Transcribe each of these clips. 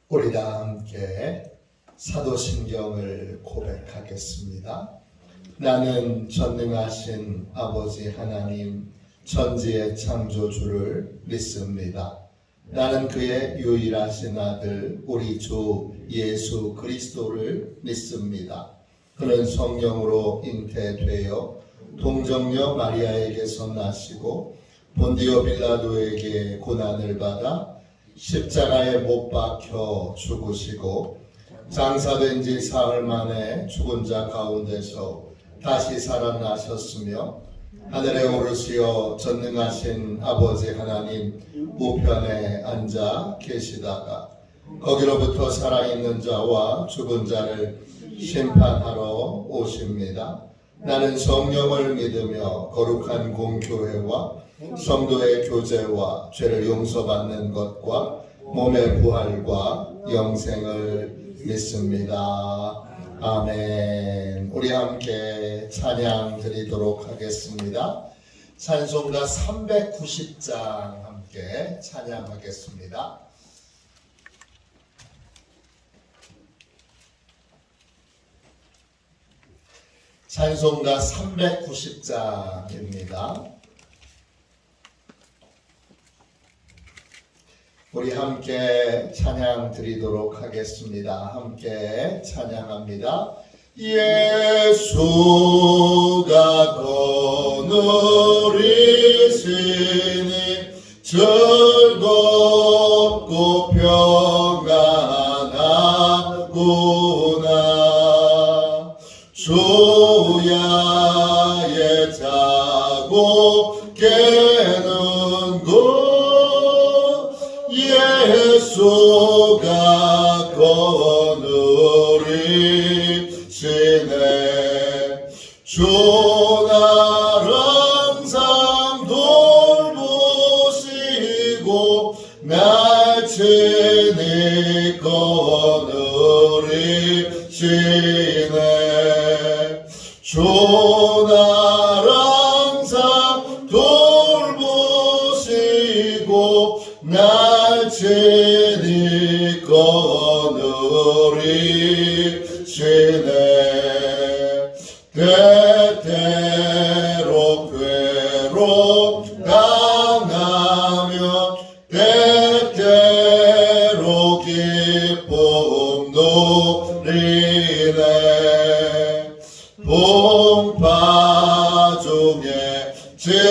우리 다 함께 사도신경을 고백하겠습니다. 나는 전능하신 아버지 하나님 천지의 창조주를 믿습니다. 나는 그의 유일하신 아들 우리 주 예수 그리스도를 믿습니다. 그는 성령으로 잉태되어 동정녀 마리아에게서 나시고 본디오 빌라도에게 고난을 받아 십자가에 못 박혀 죽으시고 장사된 지 사흘 만에 죽은 자 가운데서 다시 살아나셨으며 하늘에 오르시어 전능하신 아버지 하나님 우편에 앉아 계시다가 거기로부터 살아있는 자와 죽은 자를 심판하러 오십니다. 나는 성령을 믿으며 거룩한 공교회와 성도의 교제와 죄를 용서받는 것과 몸의 부활과 영생을 믿습니다. 아멘. 우리 함께 찬양 드리도록 하겠습니다. 찬송가 390장 함께 찬양하겠습니다. 찬송가 390장입니다. 우리 함께 찬양 드리도록 하겠습니다. 함께 찬양합니다. 예수가 거느리시니 즐겁고 평안하구나. 주야에 자고 깨는 것 예수가 거느리시네. 주 나를 항상 돌보시고 날 친히 거느리시네. 주 나를 항상 돌보시고 날 친히 거느리시네. 때때로 괴롭당하며 때때로 기쁨 누리네. 풍파 중에 지키시고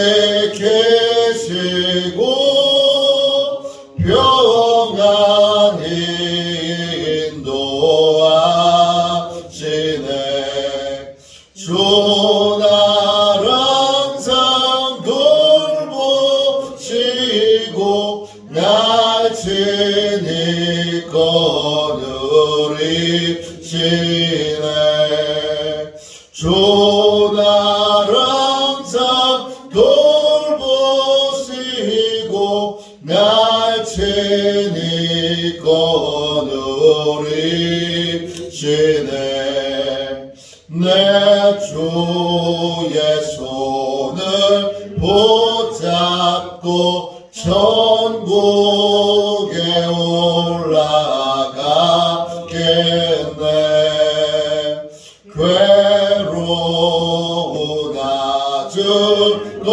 평안히 인도하시네. 주 나를 항상 돌보시고 날 친히 거느리시네. 주 나를 항상 돌보시고 날 친히 거느리시네. 내 주의 손을 붙잡고 천국에 올라가겠네. 괴로우나 즐거우나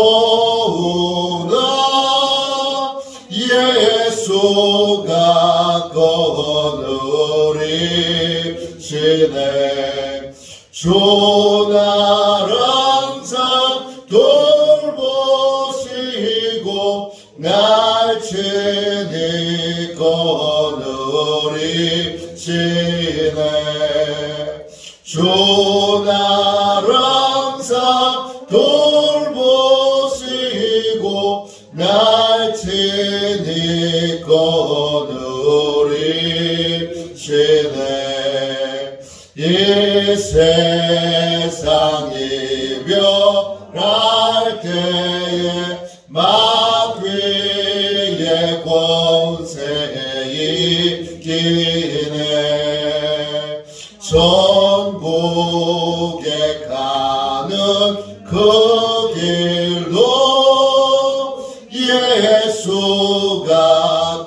예수가 거느리시네. 주 나를 항상 돌보시고 날 친히 거느리시네. 주 나를 항상 돌보시고 날 친히 거느리시네. 이 세상 이별할 때에 마귀의 권세 이기네. 천국에 가는 그 길도 예수가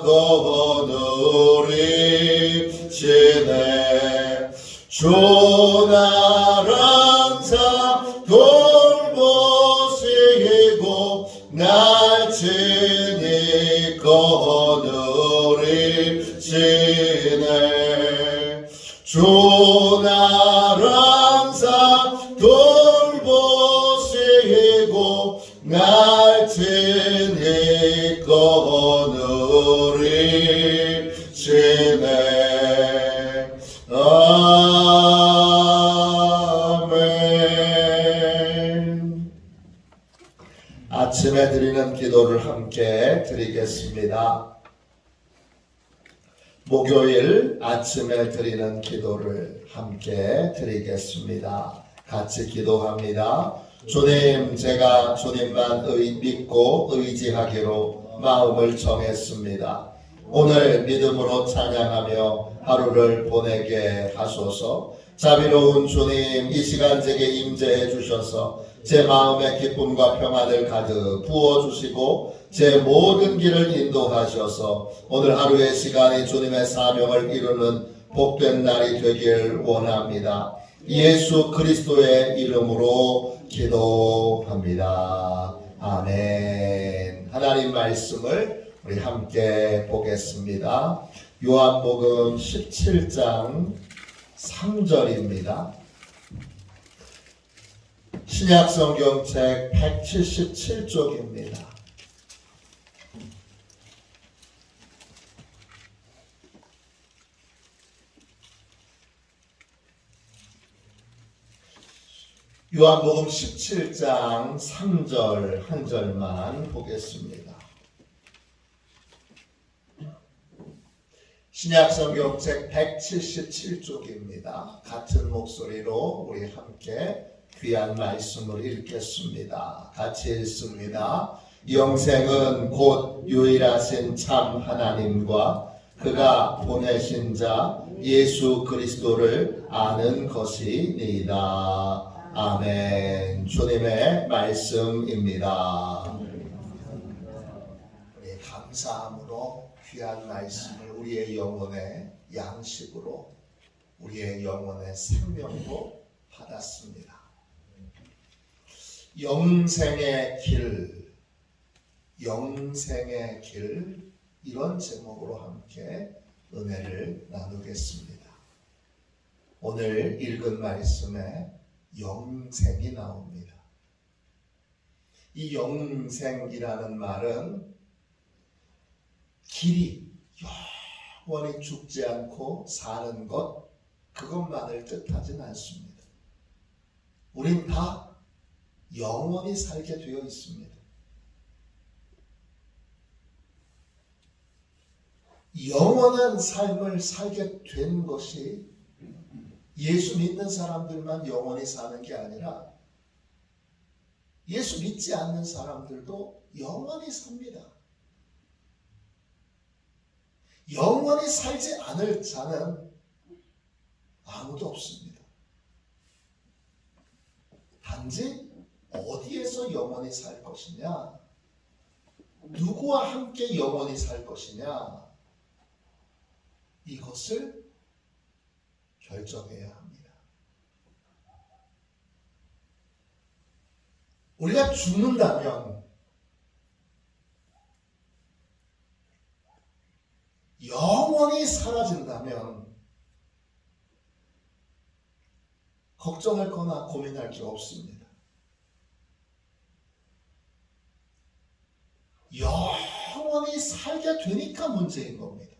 거느리 주 나를 항상 돌보시고 날 친히 거느리시네. 주 나를 항상 돌보시고 날 친히 거느리시네. 아멘. 아침에 드리는 기도를 함께 드리겠습니다. 목요일 아침에 드리는 기도를 함께 드리겠습니다. 같이 기도합니다. 주님, 제가 주님만 믿고 의지하기로 마음을 정했습니다. 오늘 믿음으로 찬양하며 하루를 보내게 하소서. 자비로운 주님, 이 시간 제게 임재해 주셔서 제 마음의 기쁨과 평안을 가득 부어주시고 제 모든 길을 인도하셔서 오늘 하루의 시간이 주님의 사명을 이루는 복된 날이 되길 원합니다. 예수 그리스도의 이름으로 기도합니다. 아멘. 하나님 말씀을 우리 함께 보겠습니다. 요한복음 17장 3절입니다. 신약성경책 177쪽입니다. 요한복음 17장 3절 한 절만 보겠습니다. 신약성경책 177쪽입니다. 같은 목소리로 우리 함께 귀한 말씀을 읽겠습니다. 같이 읽습니다. 영생은 곧 유일하신 참 하나님과 그가 보내신 자 예수 그리스도를 아는 것이니이다. 아멘. 주님의 말씀입니다. 우리 감사함으로 귀한 말씀을 우리의 영혼의 양식으로 우리의 영혼의 생명으로 받았습니다. 영생의 길, 영생의 길, 이런 제목으로 함께 은혜를 나누겠습니다. 오늘 읽은 말씀에 영생이 나옵니다. 이 영생이라는 말은 길이 영원히 죽지 않고 사는 것, 그것만을 뜻하진 않습니다. 우린 다 영원히 살게 되어 있습니다. 영원한 삶을 살게 된 것이 예수 믿는 사람들만 영원히 사는 게 아니라 예수 믿지 않는 사람들도 영원히 삽니다. 영원히 살지 않을 자는 아무도 없습니다. 단지 어디에서 영원히 살 것이냐, 누구와 함께 영원히 살 것이냐, 이것을 결정해야 합니다. 우리가 죽는다면 영원히 사라진다면 걱정할 거나 고민할 게 없습니다. 영원히 살게 되니까 문제인 겁니다.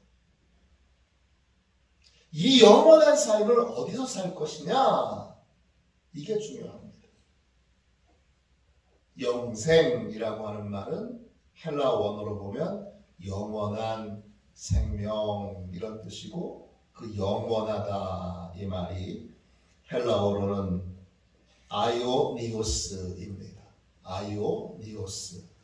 이 영원한 삶을 어디서 살 것이냐, 이게 중요합니다. 영생이라고 하는 말은 헬라 원어로 보면 영원한 생명, 이런 뜻이고, 그 영원하다 이 말이 헬라어로는 아이오니오스입니다. 아이오니오스.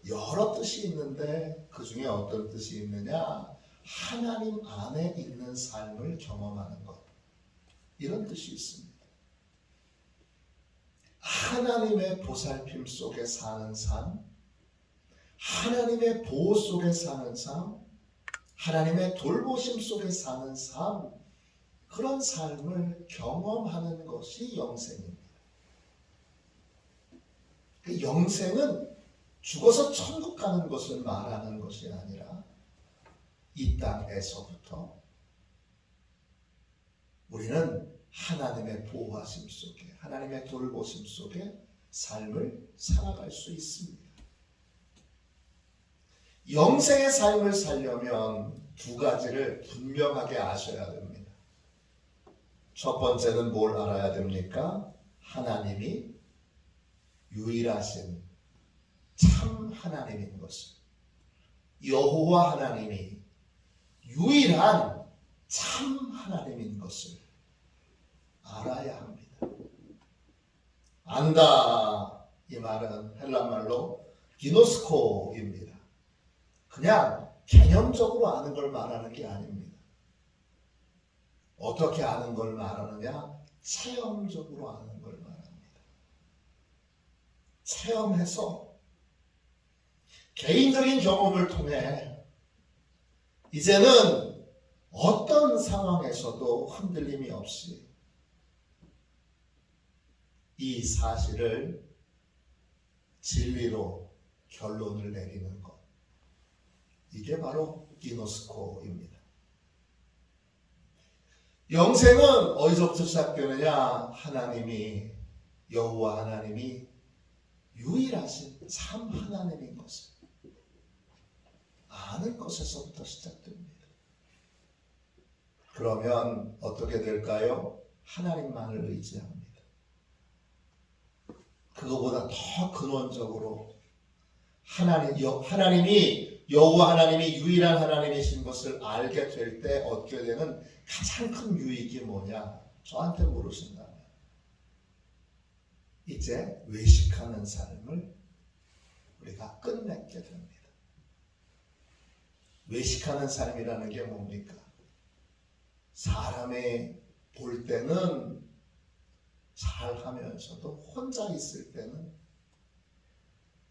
여러 뜻이 있는데 그 중에 어떤 뜻이 있느냐? 하나님 안에 있는 삶을 경험하는 것, 이런 뜻이 있습니다. 하나님의 보살핌 속에 사는 삶, 하나님의 보호 속에 사는 삶, 하나님의 돌보심 속에 사는 삶, 그런 삶을 경험하는 것이 영생입니다. 그 영생은 죽어서 천국 가는 것을 말하는 것이 아니라 이 땅에서부터 우리는 하나님의 보호하심 속에, 하나님의 돌보심 속에 삶을 살아갈 수 있습니다. 영생의 삶을 살려면 두 가지를 분명하게 아셔야 됩니다. 첫 번째는 뭘 알아야 됩니까? 하나님이 유일하신 참 하나님인 것을, 여호와 하나님이 유일한 참 하나님인 것을 알아야 합니다. 안다, 이 말은 헬란말로 기노스코입니다. 그냥 개념적으로 아는 걸 말하는 게 아닙니다. 어떻게 아는 걸 말하느냐? 체험적으로 아는 걸 말합니다. 체험해서 개인적인 경험을 통해 이제는 어떤 상황에서도 흔들림이 없이 이 사실을 진리로 결론을 내리는 것, 이게 바로 기노스코입니다. 영생은 어디서부터 시작되느냐? 하나님이, 여호와 하나님이 유일하신 참 하나님인 것을 아는 것에서부터 시작됩니다. 그러면 어떻게 될까요? 하나님만을 의지합니다. 그거보다 더 근원적으로 하나님이, 여호와 하나님이 유일한 하나님이신 것을 알게 될 때 얻게 되는 가장 큰 유익이 뭐냐? 저한테 물으신다면 이제 외식하는 삶을 우리가 끝맺게 됩니다. 외식하는 삶이라는 게 뭡니까? 사람이 볼 때는 잘하면서도 혼자 있을 때는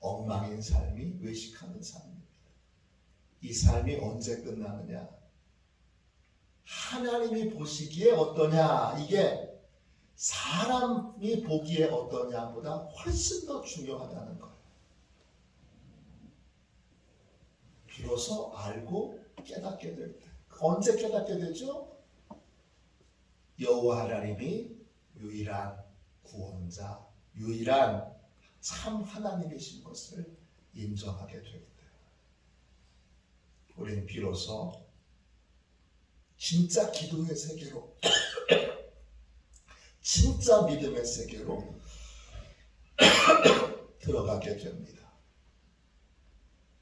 엉망인 삶이 외식하는 삶입니다. 이 삶이 언제 끝나느냐? 하나님이 보시기에 어떠냐? 이게 사람이 보기에 어떠냐보다 훨씬 더 중요하다는 거예요. 비로소 알고 깨닫게 될 때. 언제 깨닫게 되죠? 여호와 하나님이 유일한 구원자, 유일한 참 하나님이신 것을 인정하게 될 때, 우리는 비로소 진짜 기도의 세계로, 진짜 믿음의 세계로 들어가게 됩니다.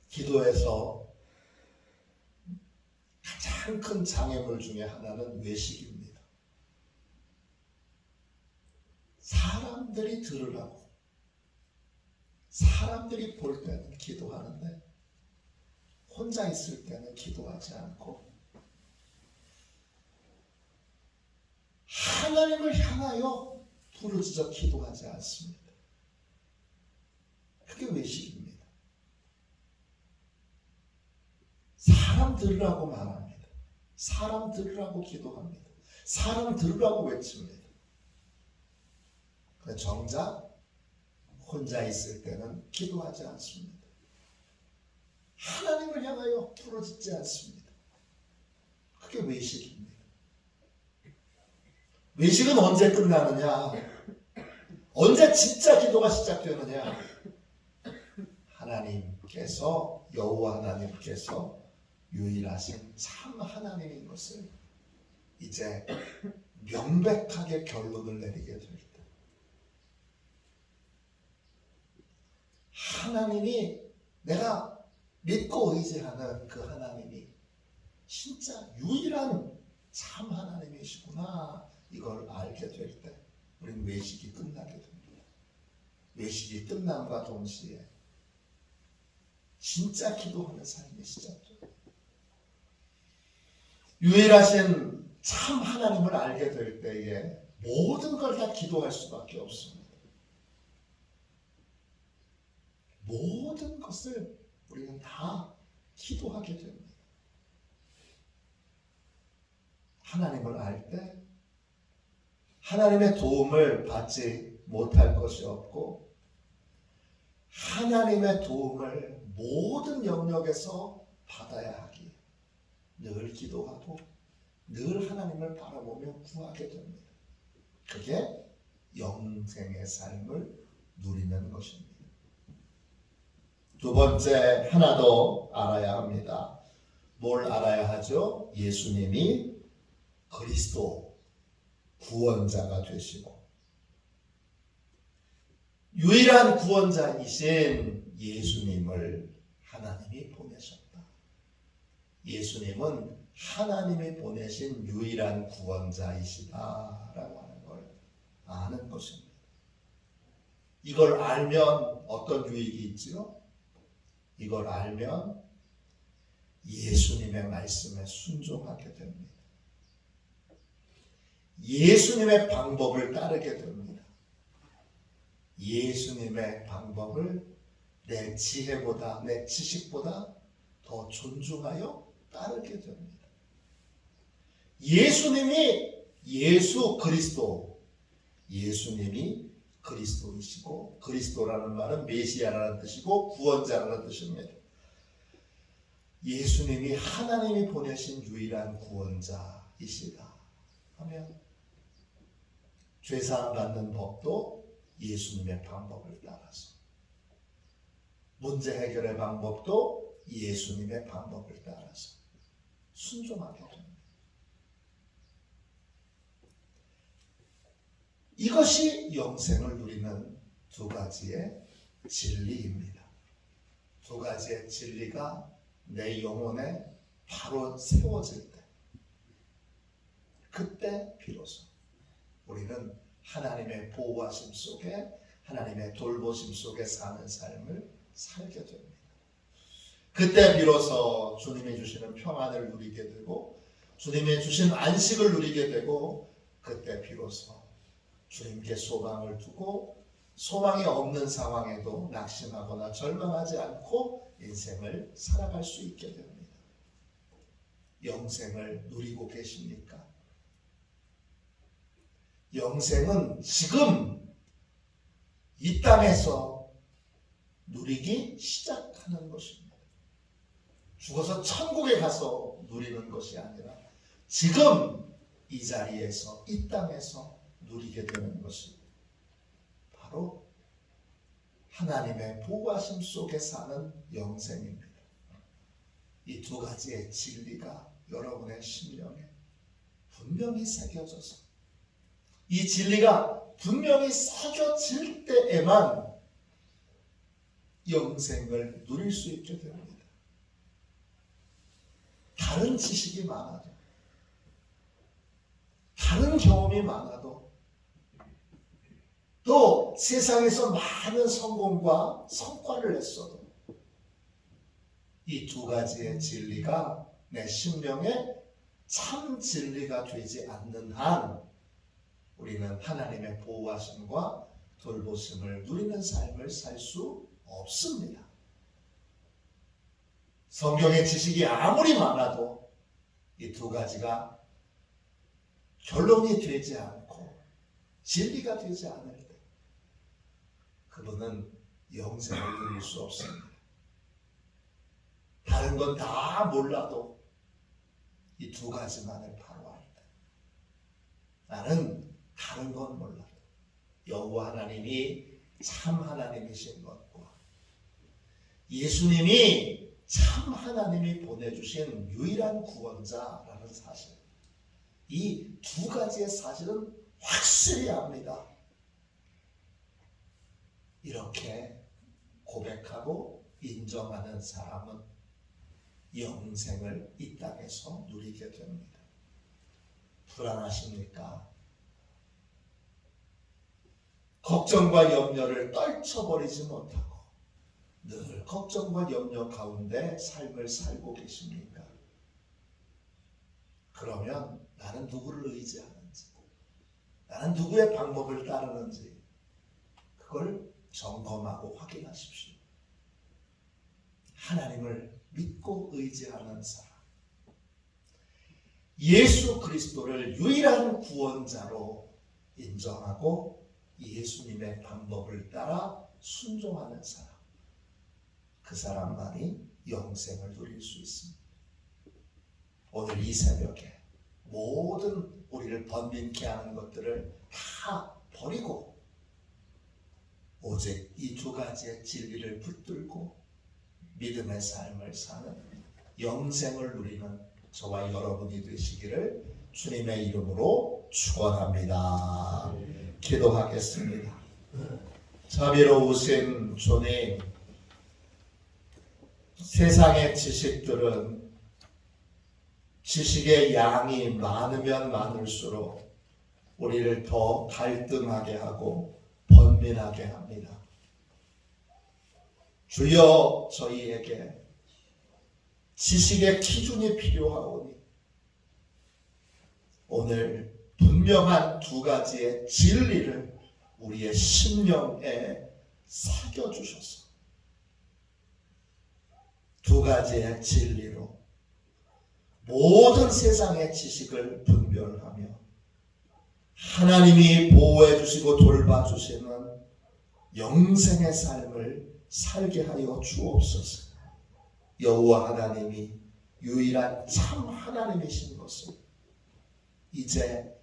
기도에서 가장 큰 장애물 중에 하나는 외식입니다. 사람들이 들으라고, 사람들이 볼 때는 기도하는데 혼자 있을 때는 기도하지 않고 하나님을 향하여 부르짖어 기도하지 않습니다. 그게 외식입니다. 사람 들으라고 말합니다. 사람 들으라고 기도합니다. 사람 들으라고 외칩니다. 그런데 정작 혼자 있을 때는 기도하지 않습니다. 하나님을 향하여 부르짖지 않습니다. 그게 외식입니다. 외식은 언제 끝나느냐? 언제 진짜 기도가 시작되느냐? 하나님께서, 여호와 하나님께서 유일하신 참 하나님인 것을 이제 명백하게 결론을 내리게 될 때, 하나님이, 내가 믿고 의지하는 그 하나님이 진짜 유일한 참 하나님이시구나, 이걸 알게 될 때 우리는 외식이 끝나게 됩니다. 외식이 끝남과 동시에 진짜 기도하는 삶이 시작돼요. 유일하신 참 하나님을 알게 될 때에 모든 걸 다 기도할 수밖에 없습니다. 모든 것을 우리는 다 기도하게 됩니다. 하나님을 알 때 하나님의 도움을 받지 못할 것이 없고 하나님의 도움을 모든 영역에서 받아야 하기에 늘 기도하고 늘 하나님을 바라보며 구하게 됩니다. 그게 영생의 삶을 누리는 것입니다. 두 번째, 하나 더 알아야 합니다. 뭘 알아야 하죠? 예수님이 그리스도 구원자가 되시고 유일한 구원자이신 예수님을 하나님이 보내셨다. 예수님은 하나님이 보내신 유일한 구원자이시다라고 하는 걸 아는 것입니다. 이걸 알면 어떤 유익이 있지요? 이걸 알면 예수님의 말씀에 순종하게 됩니다. 예수님의 방법을 따르게 됩니다. 예수님의 방법을 내 지혜보다 내 지식보다 더 존중하여 따르게 됩니다. 예수님이 예수 그리스도, 예수님이 그리스도이시고 그리스도라는 말은 메시아라는 뜻이고 구원자라는 뜻입니다. 예수님이 하나님이 보내신 유일한 구원자이시다 하면 죄사함 받는 법도 예수님의 방법을 따라서 문제 해결의 방법도 예수님의 방법을 따라서 순종하게 됩니다. 이것이 영생을 누리는 두 가지의 진리입니다. 두 가지의 진리가 내 영혼에 바로 세워질 때, 그때 비로소 우리는 하나님의 보호하심 속에, 하나님의 돌보심 속에 사는 삶을 살게 됩니다. 그때 비로소 주님이 주시는 평안을 누리게 되고 주님이 주신 안식을 누리게 되고 그때 비로소 주님께 소망을 두고 소망이 없는 상황에도 낙심하거나 절망하지 않고 인생을 살아갈 수 있게 됩니다. 영생을 누리고 계십니까? 영생은 지금 이 땅에서 누리기 시작하는 것입니다. 죽어서 천국에 가서 누리는 것이 아니라 지금 이 자리에서 이 땅에서 누리게 되는 것이 바로 하나님의 보호하심 속에 사는 영생입니다. 이 두 가지의 진리가 여러분의 심령에 분명히 새겨져서 이 진리가 분명히 새겨질 때에만 영생을 누릴 수 있게 됩니다. 다른 지식이 많아도 다른 경험이 많아도 또 세상에서 많은 성공과 성과를 냈어도 이 두 가지의 진리가 내 심령에 참 진리가 되지 않는 한 우리는 하나님의 보호하심과 돌보심을 누리는 삶을 살 수 없습니다. 성경의 지식이 아무리 많아도 이 두 가지가 결론이 되지 않고 진리가 되지 않을 때 그분은 영생을 누릴 수 없습니다. 다른 건 다 몰라도 이 두 가지만을 바로할 때 나는 다른 건 몰라도 여호와 하나님이 참 하나님이신 것과 예수님이 참 하나님이 보내주신 유일한 구원자라는 사실, 이 두 가지의 사실은 확실히 압니다. 이렇게 고백하고 인정하는 사람은 영생을 이 땅에서 누리게 됩니다. 불안하십니까? 걱정과 염려를 떨쳐버리지 못하고 늘 걱정과 염려 가운데 삶을 살고 계십니까? 그러면 나는 누구를 의지하는지, 나는 누구의 방법을 따르는지 그걸 점검하고 확인하십시오. 하나님을 믿고 의지하는 사람, 예수 그리스도를 유일한 구원자로 인정하고 예수님의 방법을 따라 순종하는 사람, 그 사람만이 영생을 누릴 수 있습니다. 오늘 이 새벽에 모든 우리를 번민케 하는 것들을 다 버리고 오직 이 두 가지의 진리를 붙들고 믿음의 삶을 사는 영생을 누리는 저와 여러분이 되시기를 주님의 이름으로 축원합니다. 기도하겠습니다. 자비로우신 주님, 세상의 지식들은 지식의 양이 많으면 많을수록 우리를 더 갈등하게 하고 번민하게 합니다. 주여, 저희에게 지식의 기준이 필요하오니 오늘 분명한 두 가지의 진리를 우리의 심령에 새겨주셔서 두 가지의 진리로 모든 세상의 지식을 분별하며 하나님이 보호해 주시고 돌봐 주시는 영생의 삶을 살게 하여 주옵소서. 여호와 하나님이 유일한 참 하나님이신 것을 이제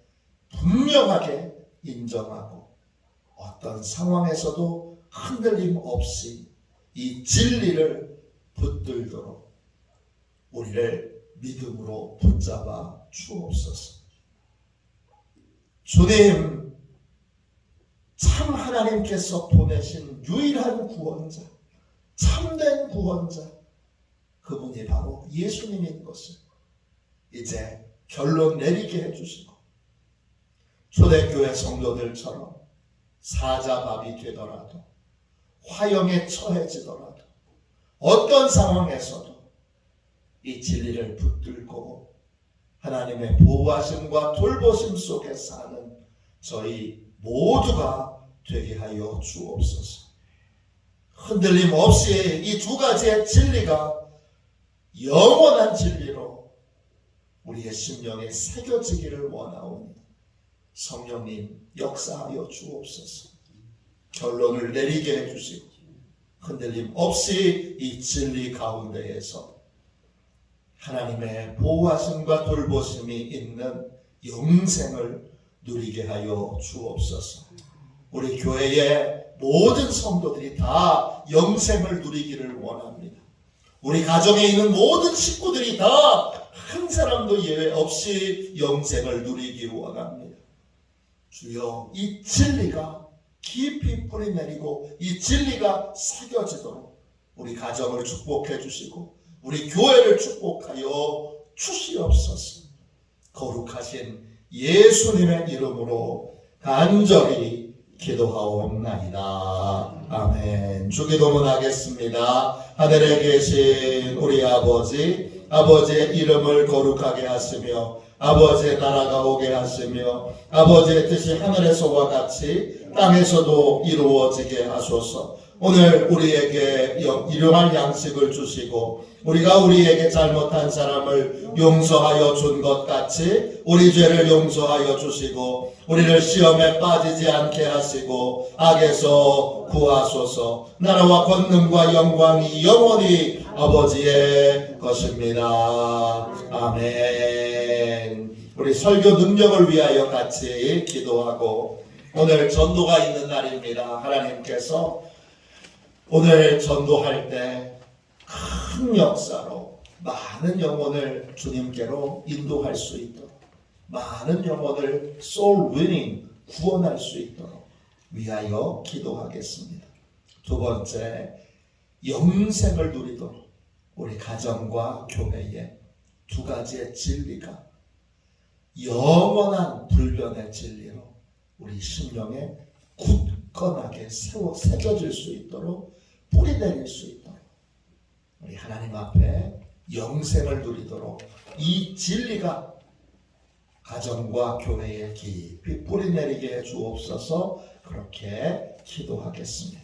분명하게 인정하고 어떤 상황에서도 흔들림 없이 이 진리를 붙들도록 우리를 믿음으로 붙잡아 주옵소서. 주님, 참 하나님께서 보내신 유일한 구원자, 참된 구원자, 그분이 바로 예수님인 것을 이제 결론 내리게 해주시고 초대교회 성도들처럼 사자밥이 되더라도 화형에 처해지더라도 어떤 상황에서도 이 진리를 붙들고 하나님의 보호하심과 돌보심 속에 사는 저희 모두가 되게 하여 주옵소서. 흔들림 없이 이 두 가지의 진리가 영원한 진리로 우리의 심령에 새겨지기를 원하오니 성령님 역사하여 주옵소서. 결론을 내리게 해주시고 흔들림 없이 이 진리 가운데에서 하나님의 보호하심과 돌보심이 있는 영생을 누리게 하여 주옵소서. 우리 교회의 모든 성도들이 다 영생을 누리기를 원합니다. 우리 가정에 있는 모든 식구들이 다 한 사람도 예외 없이 영생을 누리기 원합니다. 주여, 이 진리가 깊이 뿌리내리고 이 진리가 새겨지도록 우리 가정을 축복해 주시고 우리 교회를 축복하여 주시옵소서. 거룩하신 예수님의 이름으로 간절히 기도하옵나이다. 아멘. 주기도문 하겠습니다. 하늘에 계신 우리 아버지, 아버지의 이름을 거룩하게 하시며 아버지의 나라가 오게 하시며 아버지의 뜻이 하늘에서와 같이 땅에서도 이루어지게 하소서. 오늘 우리에게 일용할 양식을 주시고 우리가 우리에게 잘못한 사람을 용서하여 준 것 같이 우리 죄를 용서하여 주시고 우리를 시험에 빠지지 않게 하시고 악에서 구하소서. 나라와 권능과 영광이 영원히 아버지의 것입니다. 아멘. 우리 설교 능력을 위하여 같이 기도하고 오늘 전도가 있는 날입니다. 하나님께서 오늘 전도할 때 큰 역사로 많은 영혼을 주님께로 인도할 수 있도록 많은 영혼을 soul winning 구원할 수 있도록 위하여 기도하겠습니다. 두 번째, 영생을 누리도록 우리 가정과 교회에 두 가지의 진리가 영원한 불변의 진리로 우리 심령에 굳건하게 새겨질 수 있도록 뿌리내릴 수 있도록 우리 하나님 앞에 영생을 누리도록 이 진리가 가정과 교회에 깊이 뿌리내리게 해 주옵소서. 그렇게 기도하겠습니다.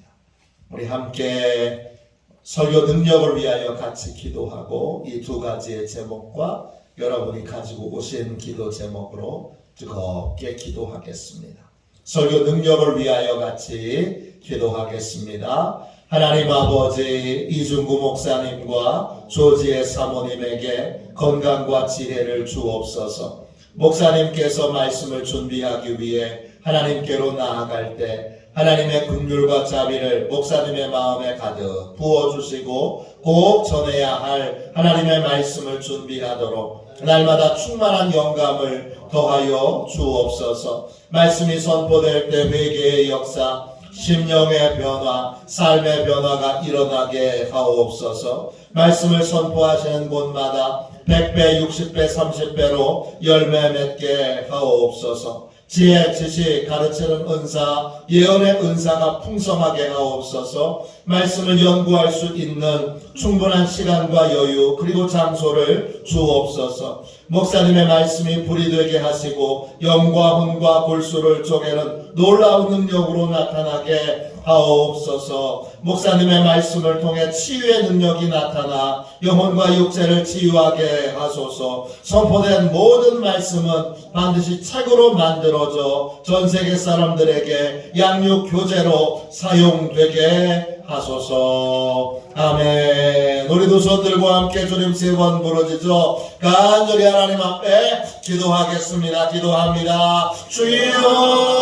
우리 함께 설교 능력을 위하여 같이 기도하고 이 두 가지의 제목과 여러분이 가지고 오신 기도 제목으로 뜨겁게 기도하겠습니다. 설교 능력을 위하여 같이 기도하겠습니다. 하나님 아버지, 이중구 목사님과 조지의 사모님에게 건강과 지혜를 주옵소서. 목사님께서 말씀을 준비하기 위해 하나님께로 나아갈 때 하나님의 긍휼과 자비를 목사님의 마음에 가득 부어주시고 꼭 전해야 할 하나님의 말씀을 준비하도록 날마다 충만한 영감을 더하여 주옵소서. 말씀이 선포될 때 회개의 역사, 심령의 변화, 삶의 변화가 일어나게 하옵소서. 말씀을 선포하시는 곳마다 100배, 60배, 30배로 열매 맺게 하옵소서. 지혜, 지식, 가르치는 은사, 예언의 은사가 풍성하게 하옵소서. 말씀을 연구할 수 있는 충분한 시간과 여유 그리고 장소를 주옵소서. 목사님의 말씀이 불이 되게 하시고 영과 혼과 골수를 쪼개는 놀라운 능력으로 나타나게 하옵소서. 목사님의 말씀을 통해 치유의 능력이 나타나 영혼과 육체를 치유하게 하소서. 선포된 모든 말씀은 반드시 책으로 만들어져 전 세계 사람들에게 양육 교재로 사용되게 하소서. 아멘. 우리도 손들고 함께 주님 세 번 부르짖어 간절히 하나님 앞에 기도하겠습니다. 기도합니다. 주여